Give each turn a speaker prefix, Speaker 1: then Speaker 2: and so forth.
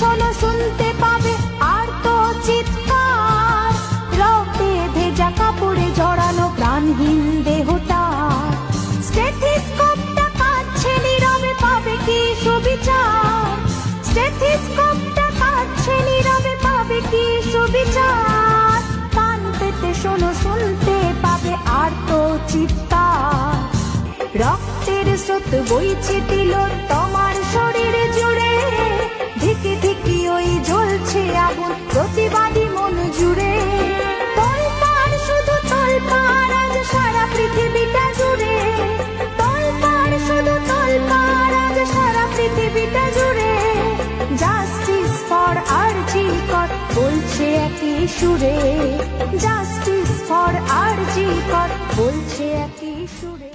Speaker 1: শোনো শুনতে পাবে আর তো চিৎকার, রক্তে ভেজা কাপড়ে জড়ানো প্রাণহীন দেহটা। স্টেথিস্কোপটা কাঁদছে নীরবে, পাবে কি সুবিচার? স্টেথিস্কোপটা কাঁদছে নীরবে, পাবে কি সুবিচার? কান পেতে শোনো শুনতে পাবে আর তো চিৎকার, রক্তের স্রোত বইছে তিলোর তোমার শরীর জুড়ে। ধিকি ধিকি ওই জ্বলছে আগুন প্রতিবাদী মন জুড়ে। তোলপাড় শুধু তোলপাড় আজ সারা পৃথিবীটা জুড়ে। তোলপাড় শুধু তোলপাড় আজ সারা পৃথিবীটা জুড়ে। জাস্টিস ফর আরজি কর বলছে একই সুরে। জাস্টিস ফর আরজি কর বলছে একই সুরে।